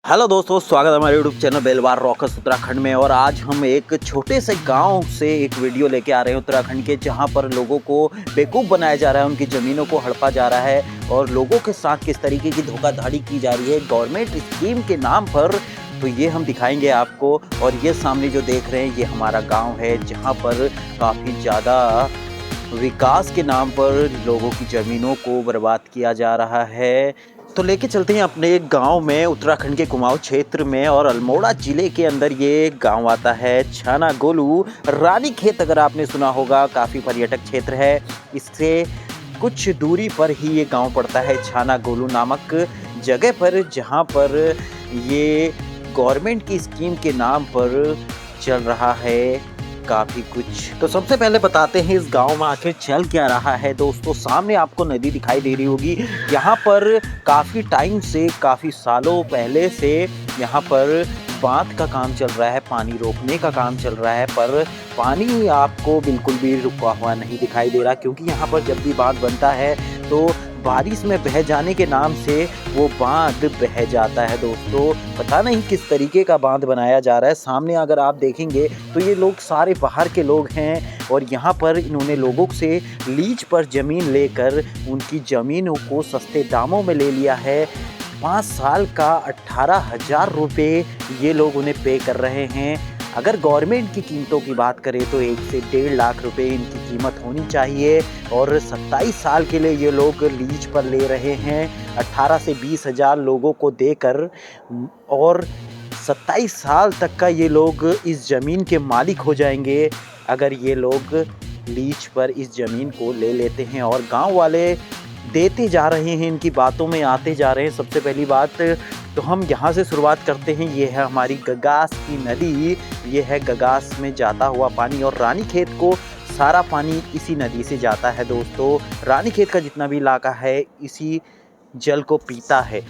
Hello दोस्तों, स्वागत है हमारे YouTube channel Belwar Rockers Uttarakhand में। और आज हम एक छोटे से गांव से एक वीडियो लेके आ रहे हैं उत्तराखंड के, जहां पर लोगों को बेवकूफ़ बनाया जा रहा है, उनकी ज़मीनों को हड़पा जा रहा है और लोगों के साथ किस तरीके की धोखाधड़ी की जा रही है गवर्नमेंट स्कीम के नाम पर। तो ये हम दिखाएंगे आपको। और ये सामने जो देख रहे हैं ये हमारा गाँव है, जहाँ पर काफ़ी ज़्यादा विकास के नाम पर लोगों की ज़मीनों को बर्बाद किया जा रहा है। तो लेके चलते हैं अपने एक गांव में, उत्तराखंड के कुमाऊं क्षेत्र में, और अल्मोड़ा जिले के अंदर ये गांव आता है। छाना गोलू रानीखेत, अगर आपने सुना होगा, काफ़ी पर्यटक क्षेत्र है। इससे कुछ दूरी पर ही ये गांव पड़ता है, छाना गोलू नामक जगह पर, जहां पर ये गवर्नमेंट की स्कीम के नाम पर चल रहा है काफ़ी कुछ। तो सबसे पहले बताते हैं इस गांव में आखिर चल क्या रहा है। दोस्तों, सामने आपको नदी दिखाई दे रही होगी। यहाँ पर काफ़ी टाइम से, काफ़ी सालों पहले से यहाँ पर बांध का काम चल रहा है, पानी रोकने का काम चल रहा है, पर पानी आपको बिल्कुल भी रुका हुआ नहीं दिखाई दे रहा, क्योंकि यहाँ पर जब भी बांध बनता है तो बारिश में बह जाने के नाम से वो बांध बह जाता है। दोस्तों, पता नहीं किस तरीके का बांध बनाया जा रहा है। सामने अगर आप देखेंगे तो ये लोग सारे बाहर के लोग हैं और यहाँ पर इन्होंने लोगों से लीज पर ज़मीन लेकर उनकी ज़मीनों को सस्ते दामों में ले लिया है। 5 साल का 18,000 रुपये ये लोग उन्हें पे कर रहे हैं। अगर गवर्नमेंट की कीमतों की बात करें तो 1 से 1.5 लाख रुपए इनकी कीमत होनी चाहिए, और 27 साल के लिए ये लोग लीज पर ले रहे हैं, 18 से 20 हज़ार लोगों को देकर। और 27 साल तक का ये लोग इस ज़मीन के मालिक हो जाएंगे अगर ये लोग लीज पर इस ज़मीन को ले लेते हैं। और गांव वाले देते जा रहे हैं, इनकी बातों में आते जा रहे हैं। सबसे पहली बात तो हम यहाँ से शुरुआत करते हैं। ये है हमारी गगास की नदी, ये है गगास में जाता हुआ पानी, और रानीखेत को सारा पानी इसी नदी से जाता है। दोस्तों, रानीखेत का जितना भी इलाका है इसी जल को पीता है।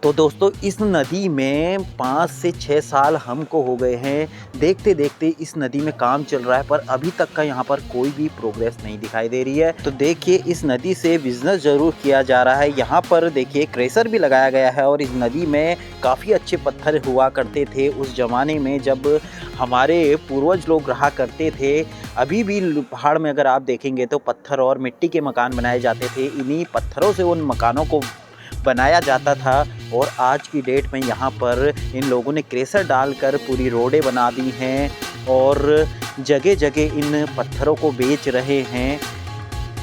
तो दोस्तों, इस नदी में 5 से 6 साल हमको हो गए हैं देखते देखते इस नदी में काम चल रहा है, पर अभी तक का यहाँ पर कोई भी प्रोग्रेस नहीं दिखाई दे रही है। तो देखिए, इस नदी से बिजनेस ज़रूर किया जा रहा है। यहाँ पर देखिए क्रेशर भी लगाया गया है, और इस नदी में काफ़ी अच्छे पत्थर हुआ करते थे उस ज़माने में जब हमारे पूर्वज लोग रहा करते थे। अभी भी पहाड़ में अगर आप देखेंगे तो पत्थर और मिट्टी के मकान बनाए जाते थे, इन्हीं पत्थरों से उन मकानों को बनाया जाता था। और आज की डेट में यहाँ पर इन लोगों ने क्रेशर डालकर पूरी रोडें बना दी हैं और जगह जगह इन पत्थरों को बेच रहे हैं।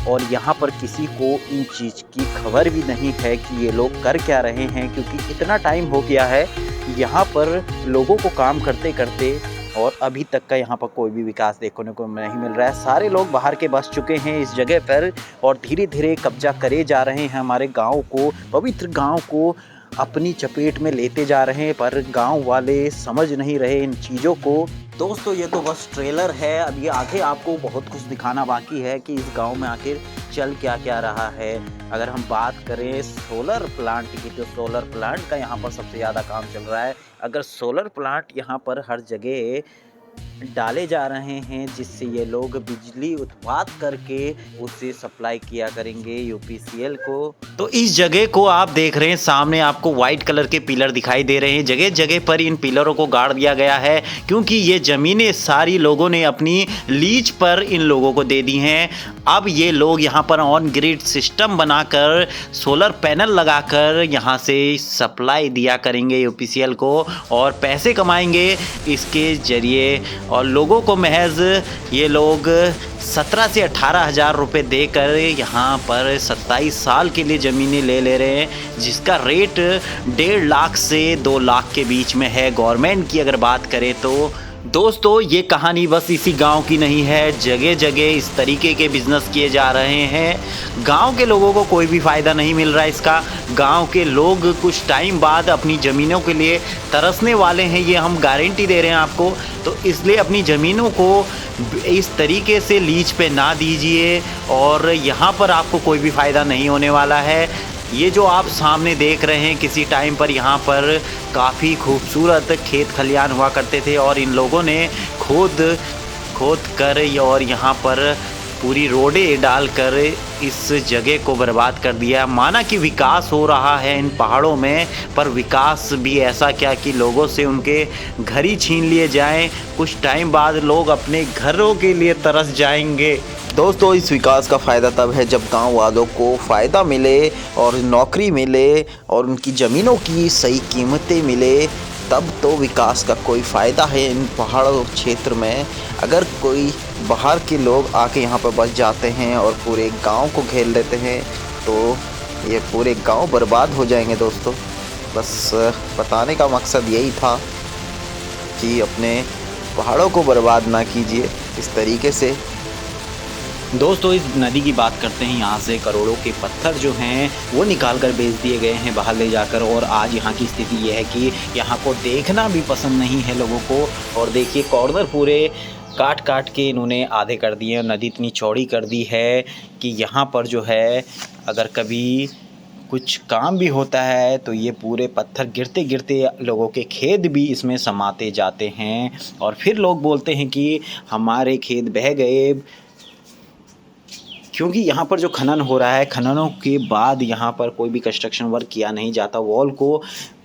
और यहाँ पर किसी को इन चीज़ की खबर भी नहीं है कि ये लोग कर क्या रहे हैं, क्योंकि इतना टाइम हो गया है यहाँ पर लोगों को काम करते करते, और अभी तक का यहाँ पर कोई भी विकास देखने को नहीं मिल रहा है। सारे लोग बाहर के बस चुके हैं इस जगह पर और धीरे धीरे कब्जा करे जा रहे हैं। हमारे गांव को, पवित्र गांव को अपनी चपेट में लेते जा रहे हैं, पर गांव वाले समझ नहीं रहे इन चीज़ों को। दोस्तों, ये तो बस ट्रेलर है, अभी आगे आपको बहुत कुछ दिखाना बाकी है कि इस गांव में आखिर चल क्या क्या रहा है। अगर हम बात करें सोलर प्लांट की, तो सोलर प्लांट का यहाँ पर सबसे ज़्यादा काम चल रहा है। अगर सोलर प्लांट यहाँ पर हर जगह डाले जा रहे हैं, जिससे ये लोग बिजली उत्पाद करके उसे सप्लाई किया करेंगे यूपीसीएल को। तो इस जगह को आप देख रहे हैं, सामने आपको वाइट कलर के पिलर दिखाई दे रहे हैं। जगह जगह पर इन पिलरों को गाड़ दिया गया है, क्योंकि ये ज़मीनें सारी लोगों ने अपनी लीज पर इन लोगों को दे दी हैं। अब ये लोग यहाँ पर ऑन ग्रिड सिस्टम बनाकर सोलर पैनल लगाकर यहाँ से सप्लाई दिया करेंगे यूपीसीएल को, और पैसे कमाएंगे इसके ज़रिए। और लोगों को महज ये लोग 17 से 18,000 रुपये देकर यहाँ पर 27 साल के लिए ज़मीनें ले रहे हैं, जिसका रेट 1.5 लाख से 2 लाख के बीच में है। गवर्नमेंट की अगर बात करें तो दोस्तों, ये कहानी बस इसी गांव की नहीं है, जगह जगह इस तरीके के बिजनेस किए जा रहे हैं। गांव के लोगों को कोई भी फ़ायदा नहीं मिल रहा है इसका। गांव के लोग कुछ टाइम बाद अपनी ज़मीनों के लिए तरसने वाले हैं, ये हम गारंटी दे रहे हैं आपको। तो इसलिए अपनी ज़मीनों को इस तरीके से लीज पे ना दीजिए, और यहाँ पर आपको कोई भी फ़ायदा नहीं होने वाला है। ये जो आप सामने देख रहे हैं, किसी टाइम पर यहाँ पर काफ़ी खूबसूरत खेत खलियान हुआ करते थे, और इन लोगों ने खोद कर और यहाँ पर पूरी रोडें डालकर इस जगह को बर्बाद कर दिया। माना कि विकास हो रहा है इन पहाड़ों में, पर विकास भी ऐसा क्या कि लोगों से उनके घर ही छीन लिए जाएं। कुछ टाइम बाद लोग अपने घरों के लिए तरस जाएंगे। दोस्तों, इस विकास का फ़ायदा तब है जब गांव वालों को फ़ायदा मिले और नौकरी मिले और उनकी ज़मीनों की सही कीमतें मिले, तब तो विकास का कोई फ़ायदा है इन पहाड़ों क्षेत्र में। अगर कोई बाहर के लोग आके यहाँ पर बस जाते हैं और पूरे गांव को घेर लेते हैं तो ये पूरे गांव बर्बाद हो जाएंगे। दोस्तों, बस बताने का मकसद यही था कि अपने पहाड़ों को बर्बाद ना कीजिए इस तरीके से। दोस्तों, इस नदी की बात करते हैं। यहाँ से करोड़ों के पत्थर जो हैं वो निकाल कर बेच दिए गए हैं बाहर ले जाकर, और आज यहाँ की स्थिति ये है कि यहाँ को देखना भी पसंद नहीं है लोगों को। और देखिए, कॉर्नर पूरे काट काट के इन्होंने आधे कर दिए और नदी इतनी चौड़ी कर दी है कि यहाँ पर जो है अगर कभी कुछ काम भी होता है तो ये पूरे पत्थर गिरते गिरते लोगों के खेत भी इसमें समाते जाते हैं, और फिर लोग बोलते हैं कि हमारे खेत बह गए। क्योंकि यहाँ पर जो खनन हो रहा है, खननों के बाद यहाँ पर कोई भी कंस्ट्रक्शन वर्क किया नहीं जाता, वॉल को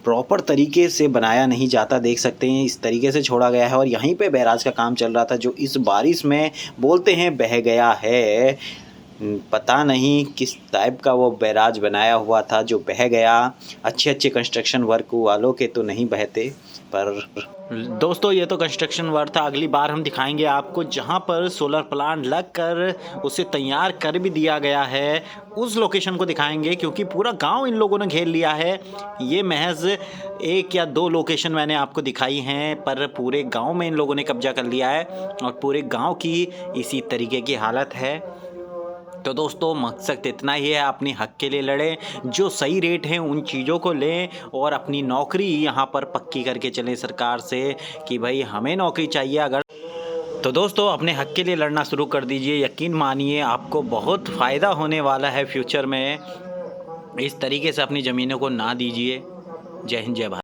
प्रॉपर तरीके से बनाया नहीं जाता। देख सकते हैं इस तरीके से छोड़ा गया है, और यहीं पे बैराज का काम चल रहा था जो इस बारिश में बोलते हैं बह गया है। पता नहीं किस टाइप का वो बैराज बनाया हुआ था जो बह गया। अच्छे अच्छे कंस्ट्रक्शन वर्क वालों के तो नहीं बहते, पर दोस्तों ये तो कंस्ट्रक्शन वर्क था। अगली बार हम दिखाएंगे आपको जहां पर सोलर प्लांट लगकर उसे तैयार कर भी दिया गया है, उस लोकेशन को दिखाएंगे, क्योंकि पूरा गांव इन लोगों ने घेर लिया है। ये महज 1 या 2 लोकेशन मैंने आपको दिखाई हैं, पर पूरे गांव में इन लोगों ने कब्जा कर लिया है और पूरे गांव की इसी तरीके की हालत है। तो दोस्तों, मकसद इतना ही है, अपने हक के लिए लड़ें, जो सही रेट हैं उन चीज़ों को लें और अपनी नौकरी यहाँ पर पक्की करके चलें सरकार से कि भाई हमें नौकरी चाहिए। अगर तो दोस्तों, अपने हक के लिए लड़ना शुरू कर दीजिए। यकीन मानिए आपको बहुत फ़ायदा होने वाला है फ्यूचर में। इस तरीके से अपनी ज़मीनों को ना दीजिए। जय हिंद, जय भारत।